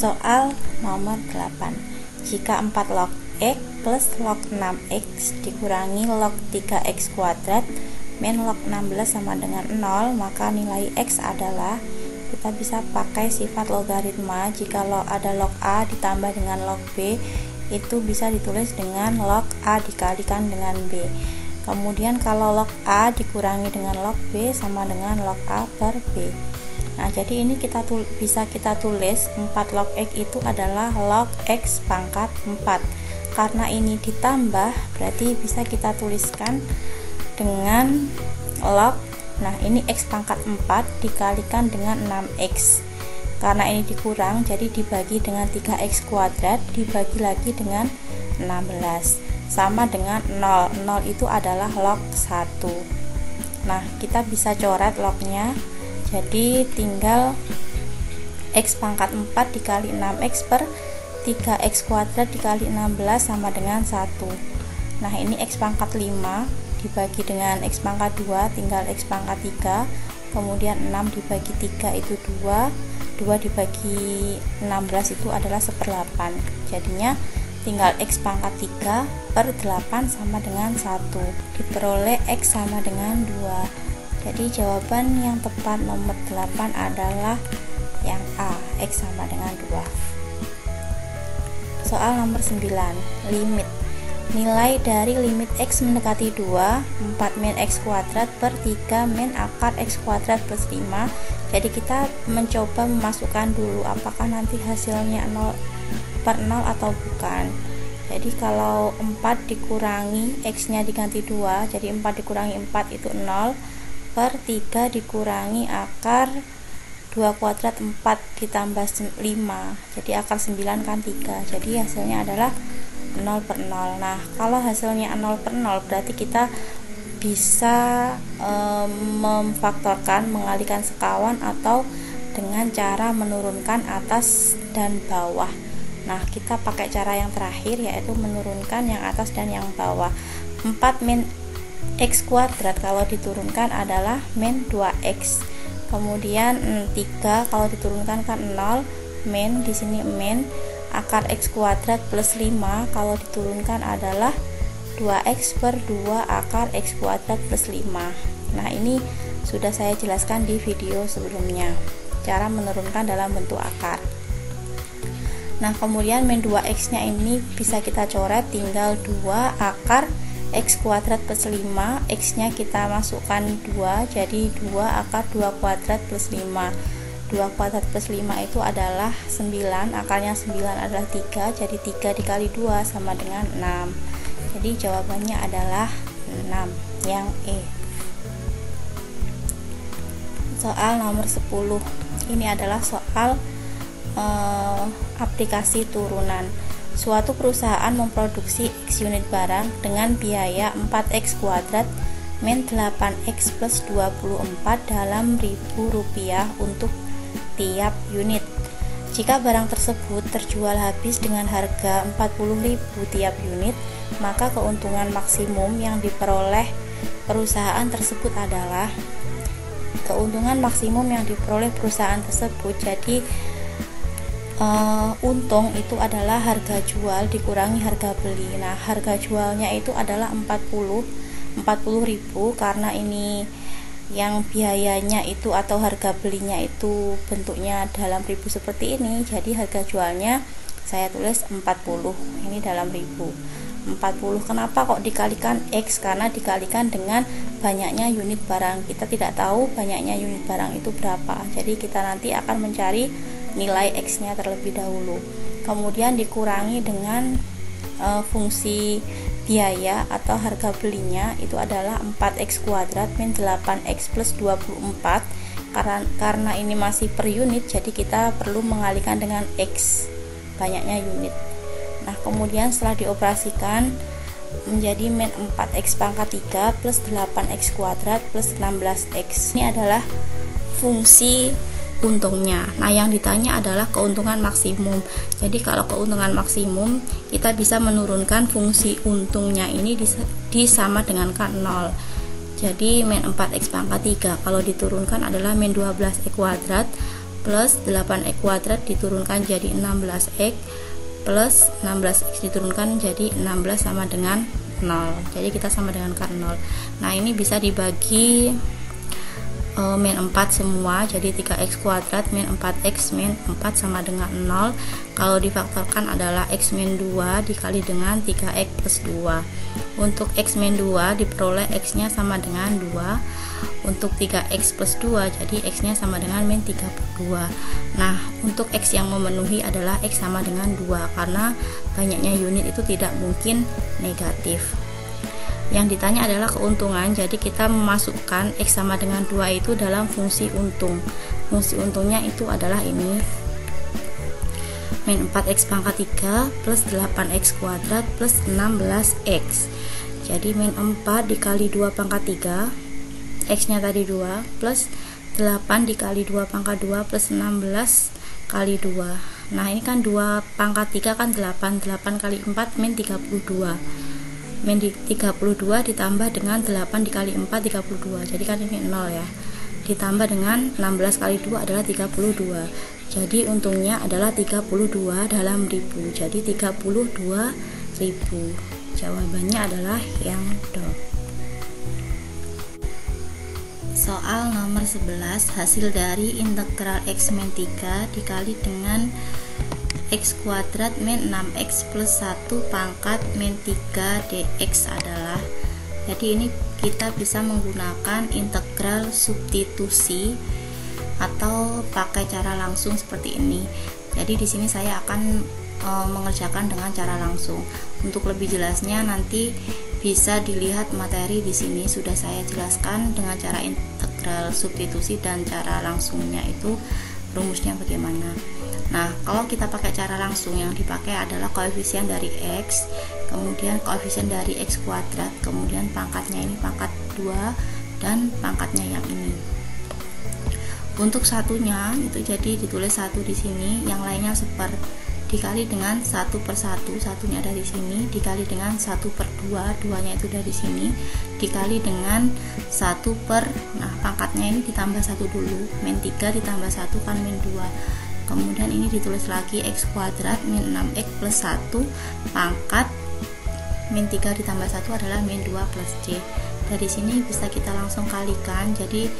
Soal nomor 8. Jika 4 log X plus log 6X dikurangi log 3X kuadrat min log 16 sama dengan 0, maka nilai X adalah, kita bisa pakai sifat logaritma. Jika ada log A ditambah dengan log B, itu bisa ditulis dengan log A dikalikan dengan B. Kemudian kalau log A dikurangi dengan log B sama dengan log A per B. Nah, jadi ini bisa kita tulis 4 log X itu adalah log X pangkat 4. Karena ini ditambah, berarti bisa kita tuliskan dengan log, nah ini X pangkat 4 dikalikan dengan 6X. Karena ini dikurang, jadi dibagi dengan 3X kuadrat dibagi lagi dengan 16 sama dengan 0. 0 itu adalah log 1. Nah, kita bisa coret lognya. Jadi tinggal X pangkat 4 dikali 6X per 3X kuadrat dikali 16 sama dengan 1. Nah, ini X pangkat 5 dibagi dengan X pangkat 2, tinggal X pangkat 3. Kemudian 6 dibagi 3 itu 2. 2 dibagi 16 itu adalah 1/8. Jadinya tinggal X pangkat 3 per 8 sama dengan 1. Diperoleh X sama dengan 2. Jadi jawaban yang tepat nomor 8 adalah yang A, X sama dengan 2. Soal nomor 9, limit. Nilai dari limit X mendekati 2, 4 min X kuadrat per 3 min akar X kuadrat plus 5. Jadi kita mencoba memasukkan dulu apakah nanti hasilnya 0/0 atau bukan. Jadi kalau 4 dikurangi X nya diganti 2, jadi 4 dikurangi 4 itu 0, per 3 dikurangi akar 2 kuadrat 4 ditambah 5, jadi akar 9 kan 3, jadi hasilnya adalah 0/0. Nah, kalau hasilnya 0/0 berarti kita bisa memfaktorkan, mengalihkan sekawan atau dengan cara menurunkan atas dan bawah. Nah, kita pakai cara yang terakhir, yaitu menurunkan yang atas dan yang bawah. 4 min X kuadrat kalau diturunkan adalah min 2X. Kemudian 3 kalau diturunkan kan 0, min di sini min akar X kuadrat plus 5 kalau diturunkan adalah 2X per 2 akar X kuadrat plus 5. Nah, ini sudah saya jelaskan di video sebelumnya, cara menurunkan dalam bentuk akar. Nah, kemudian min 2X nya ini bisa kita coret, tinggal 2 akar X kuadrat plus 5, X nya kita masukkan 2, jadi 2 akar 2 kuadrat plus 5. 2 kuadrat plus 5 itu adalah 9, akarnya 9 adalah 3, jadi 3 dikali 2 sama dengan 6. Jadi jawabannya adalah 6, yang E. Soal nomor 10. Ini adalah soal aplikasi turunan. Suatu perusahaan memproduksi X unit barang dengan biaya 4X kuadrat min 8X plus 24 dalam Rp1.000 untuk tiap unit. Jika barang tersebut terjual habis dengan harga 40.000 tiap unit, maka keuntungan maksimum yang diperoleh perusahaan tersebut adalah, keuntungan maksimum yang diperoleh perusahaan tersebut, jadi untung itu adalah harga jual dikurangi harga beli. Nah, harga jualnya itu adalah 40.000 karena ini yang biayanya itu atau harga belinya itu bentuknya dalam ribu seperti ini, jadi harga jualnya saya tulis 40, ini dalam ribu. 40 kenapa kok dikalikan X? Karena dikalikan dengan banyaknya unit barang. Kita tidak tahu banyaknya unit barang itu berapa, jadi kita nanti akan mencari nilai X nya terlebih dahulu, kemudian dikurangi dengan fungsi biaya atau harga belinya itu adalah 4X kuadrat min 8X plus 24. Karena ini masih per unit, jadi kita perlu mengalihkan dengan X, banyaknya unit. Nah, kemudian setelah dioperasikan menjadi min 4X pangkat 3 plus 8X kuadrat plus 16X. Ini adalah fungsi untungnya. Nah, yang ditanya adalah keuntungan maksimum. Jadi kalau keuntungan maksimum, kita bisa menurunkan fungsi untungnya ini disama dengan kan 0. Jadi min 4X pangkat 3 kalau diturunkan adalah min 12X kuadrat plus 8x kuadrat diturunkan jadi 16x plus 16x diturunkan jadi 16 sama dengan 0. Jadi kita sama dengan akar 0. Nah, ini bisa dibagi min 4 semua, jadi 3x kuadrat min 4x min 4 sama dengan 0. Kalau difaktorkan adalah x min 2 dikali dengan 3x plus 2. Untuk x min 2 diperoleh x nya sama dengan 2. Untuk 3x plus 2 jadi x nya sama dengan min 32. Nah, untuk x yang memenuhi adalah x sama dengan 2 karena banyaknya unit itu tidak mungkin negatif. Yang ditanya adalah keuntungan, jadi kita memasukkan x sama dengan 2 itu dalam fungsi untung. Fungsi untungnya itu adalah ini, min 4x pangkat 3 plus 8x kuadrat plus 16x. Jadi min 4 dikali 2 pangkat 3, x nya tadi 2, plus 8 dikali 2 pangkat 2 plus 16 kali 2. Nah, ini kan 2 pangkat 3 kan 8 kali 4 min 32. Min 32 ditambah dengan 8 dikali 4 32, jadi kan ini 0 ya, ditambah dengan 16 kali 2 adalah 32, jadi untungnya adalah 32 dalam ribu, jadi 32.000. Jawabannya adalah yang do. Soal nomor 11, hasil dari integral x min 3 dikali dengan x kuadrat min 6x plus 1 pangkat min 3 dx adalah, jadi ini kita bisa menggunakan integral substitusi atau pakai cara langsung seperti ini. Jadi di sini saya akan mengerjakan dengan cara langsung. Untuk lebih jelasnya nanti bisa dilihat materi di sini sudah saya jelaskan dengan cara integral substitusi dan cara langsungnya itu rumusnya bagaimana. Nah, kalau kita pakai cara langsung, yang dipakai adalah koefisien dari x, kemudian koefisien dari x kuadrat, kemudian pangkatnya ini pangkat 2 dan pangkatnya yang ini. Untuk satunya itu jadi ditulis 1 di sini, yang lainnya seper, dikali dengan 1 per 1, satunya dari sini, dikali dengan 1 per 2, 2 nya itu dari sini, dikali dengan 1 per, nah pangkatnya ini ditambah 1 dulu, min 3 ditambah 1 kan min 2. Kemudian ini ditulis lagi x kuadrat min 6x plus 1 pangkat min 3 ditambah 1 adalah min 2 plus c. Dari sini bisa kita langsung kalikan, jadi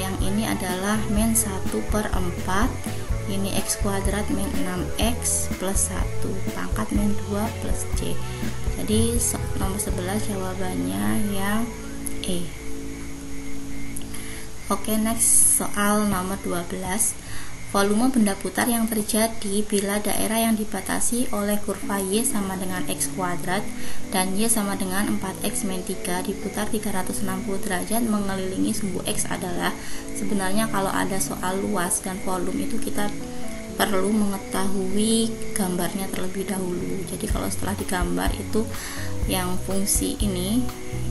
yang ini adalah min 1 per 4, ini x kuadrat min 6x plus 1 pangkat min 2 plus c. Jadi nomor 11 jawabannya yang E. Oke, next soal nomor 12. Volume benda putar yang terjadi bila daerah yang dibatasi oleh kurva Y sama dengan X kuadrat dan Y sama dengan 4X min 3 diputar 360 derajat mengelilingi sumbu X adalah, sebenarnya kalau ada soal luas dan volume itu kita perlu mengetahui gambarnya terlebih dahulu. Jadi kalau setelah digambar itu yang fungsi ini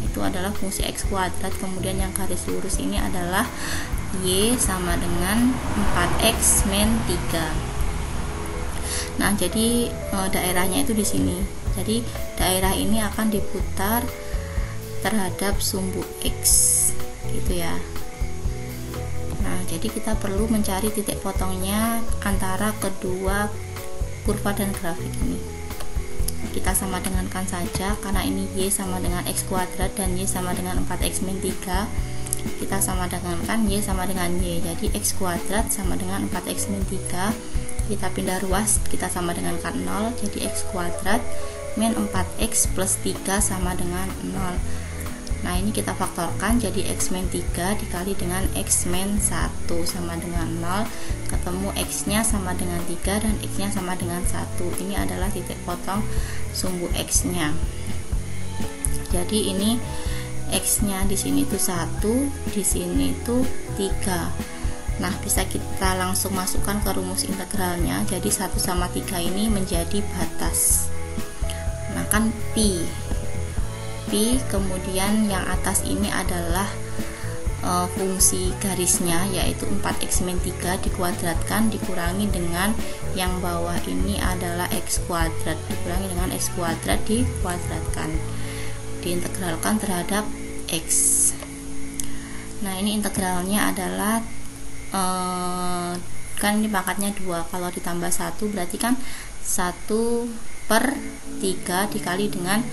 itu adalah fungsi X kuadrat, kemudian yang garis lurus ini adalah Y sama dengan 4X min 3. Nah, jadi daerahnya itu di sini. Jadi daerah ini akan diputar terhadap sumbu X gitu ya. Nah, jadi kita perlu mencari titik potongnya antara kedua kurva dan grafik ini. Kita sama dengankan saja, karena ini Y sama dengan X kuadrat dan Y sama dengan 4X min 3. Kita sama dengankan Y sama dengan Y, jadi X kuadrat sama dengan 4X min 3, kita pindah ruas, kita sama dengankan 0, jadi X kuadrat min 4X plus 3 sama dengan 0. Nah, ini kita faktorkan jadi X min 3 dikali dengan X min 1 sama dengan 0, ketemu X nya sama dengan 3 dan X nya sama dengan 1. Ini adalah titik potong sumbu X nya. Jadi ini X nya di sini itu 1, di sini itu 3. Nah, bisa kita langsung masukkan ke rumus integralnya. Jadi 1 sama 3 ini menjadi batas. Nah, kan pi, kemudian yang atas ini adalah fungsi garisnya, yaitu 4x min 3 dikuadratkan dikurangi dengan yang bawah ini adalah x kuadrat dikurangi dengan x kuadrat dikuadratkan, diintegralkan terhadap x. Nah, ini integralnya adalah kan ini pangkatnya 2, kalau ditambah 1 berarti kan 1/3 dikali dengan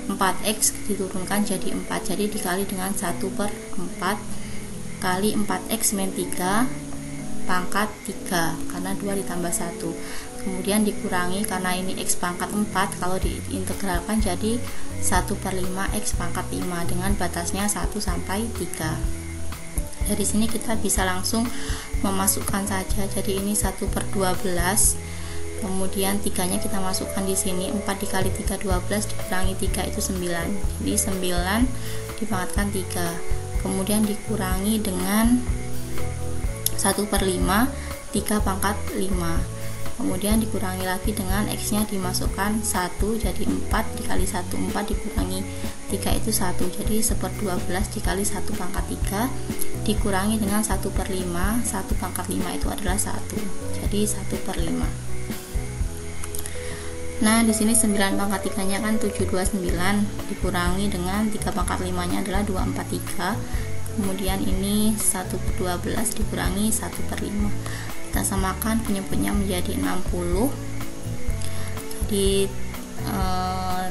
4x diturunkan jadi 4, jadi dikali dengan 1/4 kali 4x min 3 pangkat 3, karena 2 ditambah 1, kemudian dikurangi karena ini x pangkat 4, kalau diintegralkan jadi 1/5 x pangkat 5 dengan batasnya 1 sampai 3. Dari sini kita bisa langsung memasukkan saja, jadi ini 1/12, kemudian 3 nya kita masukkan di sini, 4 dikali 3 12 dikurangi 3 itu 9, jadi 9 dipangkatkan 3, kemudian dikurangi dengan 1/5 3 pangkat 5, kemudian dikurangi lagi dengan x nya dimasukkan 1, jadi 4 dikali 1 4 dikurangi 3 itu 1, jadi 1/12 dikali 1 pangkat 3 dikurangi dengan 1/5, 1 pangkat 5 itu adalah 1, jadi 1/5. Nah, di sini 9 pangkat 3 nya kan 729 dikurangi dengan 3 pangkat 5 nya adalah 243, kemudian ini 1/12 dikurangi 1/5, kita samakan penyebutnya menjadi 60, jadi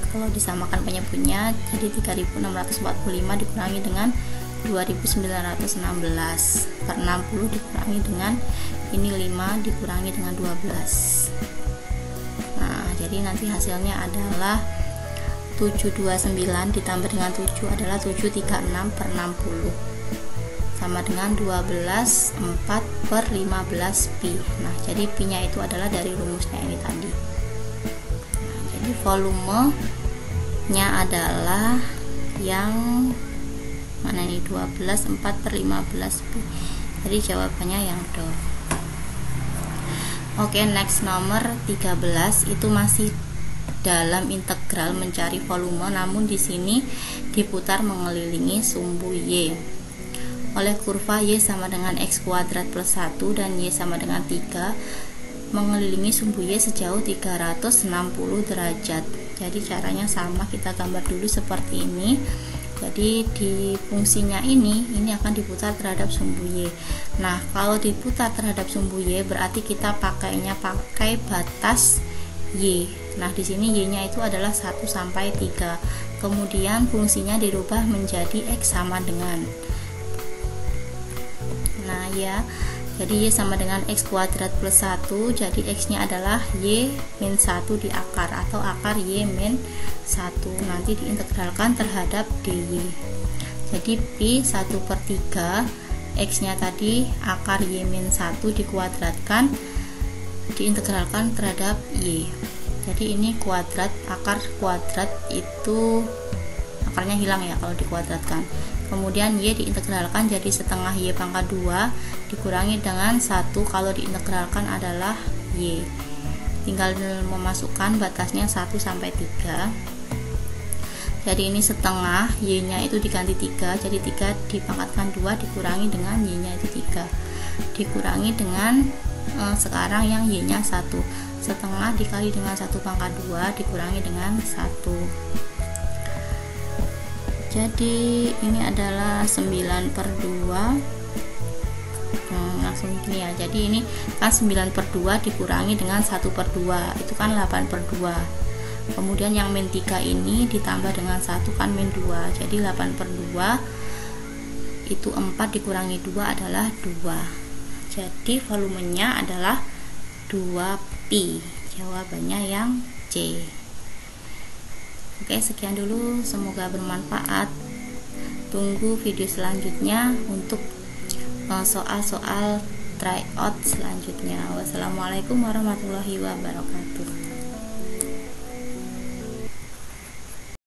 kalau disamakan penyebutnya jadi 3645 dikurangi dengan 2916 per 60 dikurangi dengan ini 5 dikurangi dengan 12. Nah, jadi nanti hasilnya adalah 729 ditambah dengan 7 adalah 736 per 60 sama dengan 12 4 per 15 pi. Nah, jadi pi nya itu adalah dari rumusnya ini tadi. Nah, jadi volumenya adalah yang mana ini, 12 4 per 15 pi. Jadi jawabannya yang do. Oke, next nomor 13 itu masih dalam integral mencari volume, namun di sini diputar mengelilingi sumbu y oleh kurva y sama dengan x kuadrat plus 1 dan y sama dengan 3 mengelilingi sumbu y sejauh 360 derajat. Jadi caranya sama, kita gambar dulu seperti ini. Jadi di fungsinya ini akan diputar terhadap sumbu y. Nah, kalau diputar terhadap sumbu y berarti kita pakai batas y. Nah, di sini y-nya itu adalah 1 sampai 3. Kemudian fungsinya dirubah menjadi x sama dengan. Nah, ya. Jadi y sama dengan x kuadrat plus 1, jadi x-nya adalah y min 1 di akar atau akar y min 1, nanti diintegralkan terhadap dy. Jadi pi 1/3, x-nya tadi akar y min 1 dikuadratkan, diintegralkan terhadap y. Jadi ini kuadrat, akar kuadrat itu akarnya hilang ya kalau dikuadratkan. Kemudian y diintegralkan jadi setengah y pangkat 2 dikurangi dengan 1, kalau diintegralkan adalah y. Tinggal memasukkan batasnya 1 sampai 3. Jadi ini setengah, y nya itu diganti 3, jadi 3 dipangkatkan 2 dikurangi dengan y nya itu 3 dikurangi dengan sekarang yang y nya 1, setengah dikali dengan 1 pangkat 2 dikurangi dengan 1. Jadi ini adalah 9/2, langsung gini ya. Jadi ini kan 9/2 dikurangi dengan 1/2 itu kan 8/2. Kemudian yang min 3 ini ditambah dengan 1 kan min 2, jadi 8/2 itu 4 dikurangi 2 adalah 2. Jadi volumenya adalah 2 pi. Jawabannya yang C. Oke, sekian dulu, semoga bermanfaat. Tunggu video selanjutnya untuk soal-soal tryout selanjutnya. Wassalamualaikum warahmatullahi wabarakatuh.